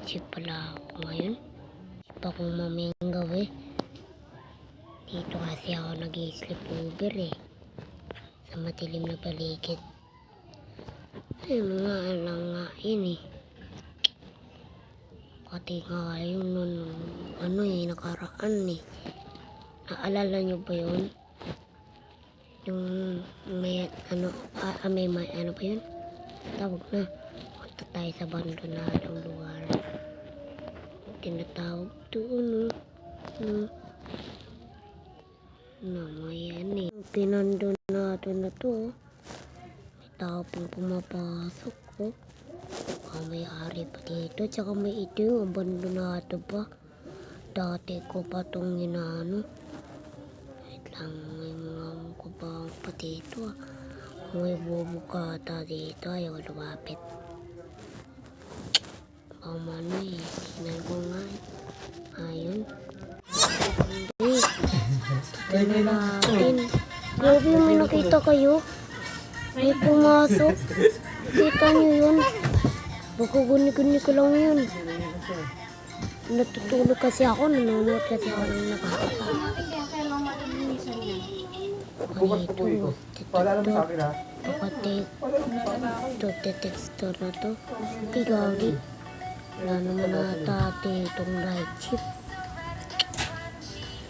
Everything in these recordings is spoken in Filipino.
shift pala ako ngayon. Shift akong mamayang gawi. Dito kasi ako nag-sleep over sa matilim na paligid. Ay, mga alang nga yun Pati nga yun nakaraan Naalala nyo ba yun? Yung may ano pa yun? Tawag na. Punta tayo sa abandonadong lugar. Tinatawag doon may pinandonado na to. May tao pang pumapasok may ari pa dito. Tsaka may ito yung abandonado pa. Dati ko pa itong inano. Wait lang, may mga mukbang pa dito May bubukata dito. Ayaw lumapit. Pamano tignan ko nga ayun. Tignan natin. Grabe, may nakita kayo. May pumasok. Kita nyo yun. Baka guni-guni ko lang yun. Natutulog kasi ako. Nanonood kasi ako ng nakakatawa. Ito. Text na to. Tigagi. Wala naman natin itong night shift.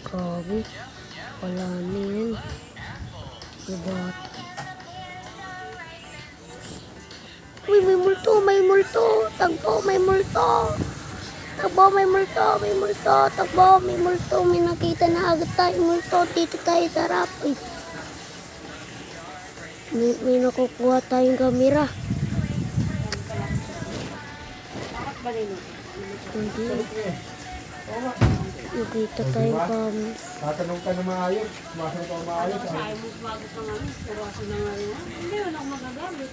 Grabe. Wala na yun. Ibata. Uy, may multo. Tagbo, may multo. May nakita na agad tayong multo. Dito tayo sa harap. May nakukuha tayong kamera. Hindi. Nakita tayong kamera. Tatanong ka na maayos. Sumasagot ka maayos. Ayaw mo sumagot ng ano. Puraso na nga rin. Hindi, wala akong magagamit.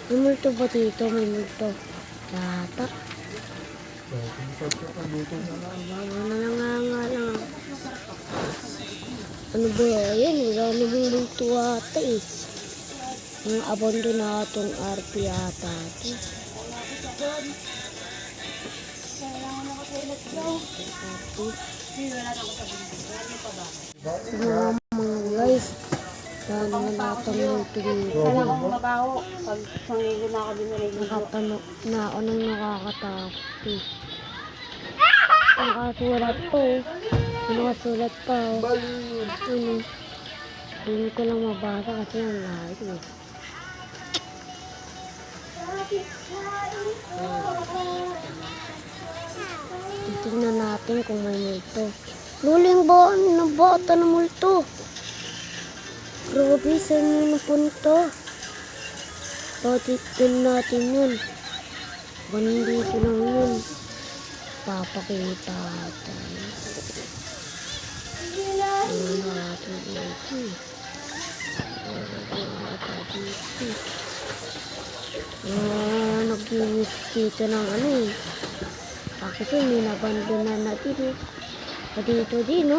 May multo ba dito? May multo. Yata. Nangangalang. Ano ba yan? Wala namang multo ata Mga abandonadong RP ata. Mga guys, dahil na natang multo dito. Kailangan kong mabaho. Pag sangigo na ako din Nakatano na ako nang nakakatakot Nakasulat po. Nakasulat pa Hindi ko lang mabasa kasi ang lahat Tingnan natin kung may multo. Luling ba? Nabata na multo. Grabe, saan yun napunta? Patikin natin yun. Bandito lang yun. Papakita tayo. Ano natin dito nag-iwis dito ng Bakit yun, ninabandonan natin Dito din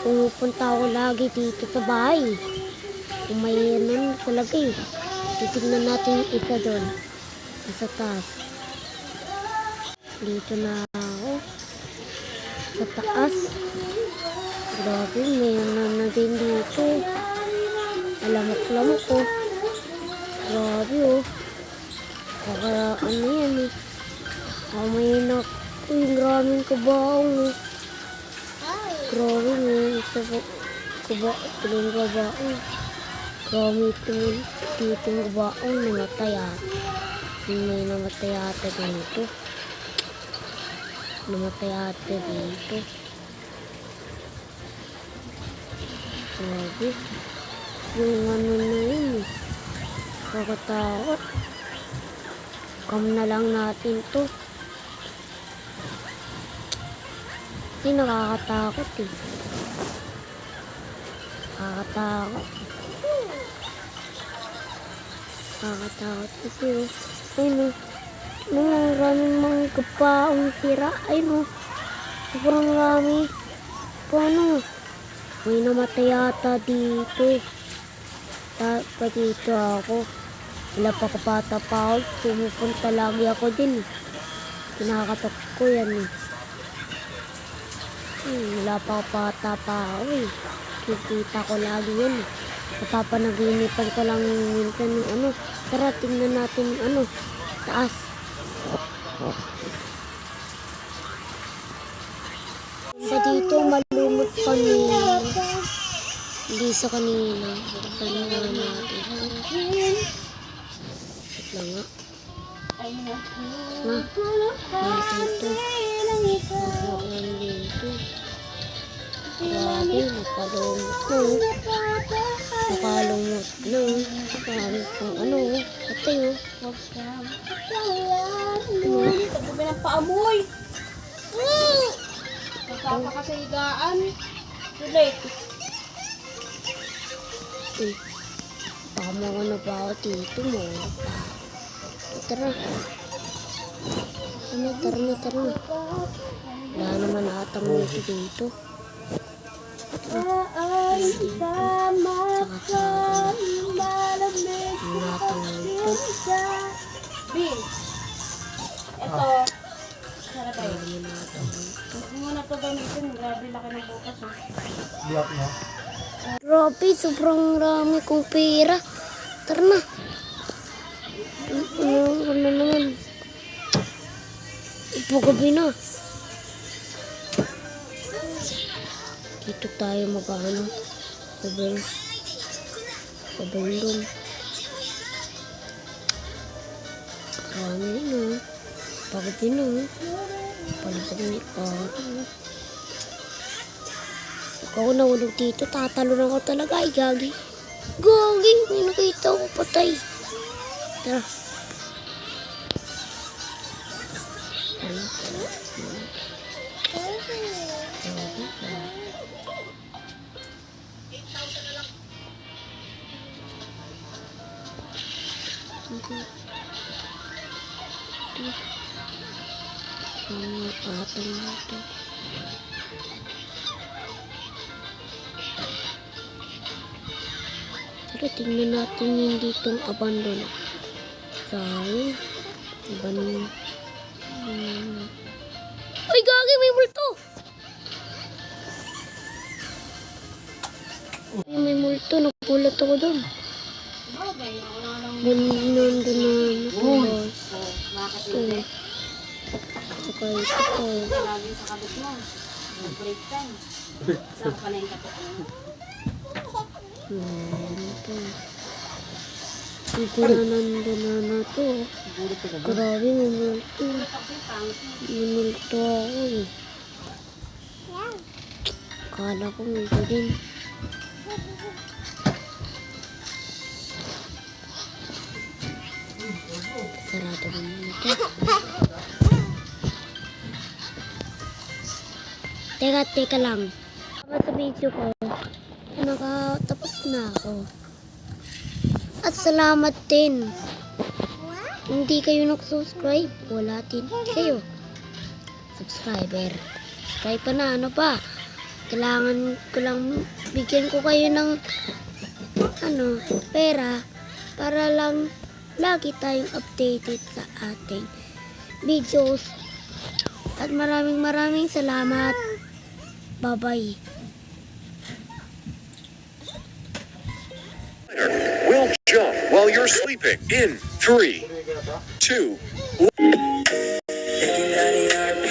Pumupunta ako lagi dito sa bahay. Kung may talaga Titignan natin yung isa doon. Sa taas. Dito na ako. Sa taas. Grabe, mayroon na din dito. Alamok-lamok Grabe Kaya yan may graming kabaong Grabe isa po tulong kabaong. Grabe itong kabaong namatay May namatay ata dito. Grabe. Yung na yun Kakatakot. Kam na lang natin to. Hindi nakakatakot Nakakatakot kasi maraming mga kapaong sira. Sobrang rami. Paano? May namatay yata dito. Pati ito ako. Wala pa kapata pa ako. Pumupunta lagi ako din eh. Kinakatok ko yan eh. Wala pa kapata pa ako eh. Kikita ko lagi yan eh. Napapanaginipan ko lang minsan yung ano. Tara, tingnan natin ano. Taas. Sa dito malumot kanina. Hindi sa kanina. Kanina natin. Wait lang nga. Na. Dito. Dito. Grabe, nakalumot na. Nakalumot na. Marami pang ano. Patay oh. Tabi ng paamoy. Magpapakasigaan. Sulit. Baka mga na ba ako dito mo? Tara. Tara na. Wala naman atang muti dito. Bin. Ito. Sarap tayo. Huwag mo na ito gamitin. Grabe laki ng bukas. Black na. Grabe, sobrang rami kong pera. Tara na. Ano naman? Ipagabi na. Dito tayo mag-ano. Kabandong. Marami na. Pagabi na. Palipag ni Karo. Ako nahulog dito, tatalo na ako talaga. Ay, gagi. Gagi, may nakita ko patay. Tara. Patong dito. Tara, tingnan natin yung ditong abandon. Sayang. Abandon. Ay, gagi, may multo! Ay, may multo. Nagulat ako doon. Bagay. Wala lang. Nandun na. Makakasili. Saka ito po. Lagi sa kabit mo. Break time. Saan ka na yung kapit mo? Ito. Siguro nandun na to. Grabe, may multo. May multo ako eh. Kala ko multo din. Sarado ko muna ito. Teka lang. Kapag sa video ko, nakatapos na ako. At salamat din. Hindi kayo nag-subscribe. Wala din kayo. Subscriber. Subscribe pa na. Ano pa? Kailangan ko lang bigyan ko kayo ng pera para lang lagi tayong updated sa ating videos. At maraming salamat. Bye-bye. Will jump while you're sleeping in 3, 2, Legendary RP.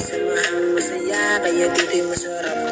Samahan masaya, kaya dito'y masarap.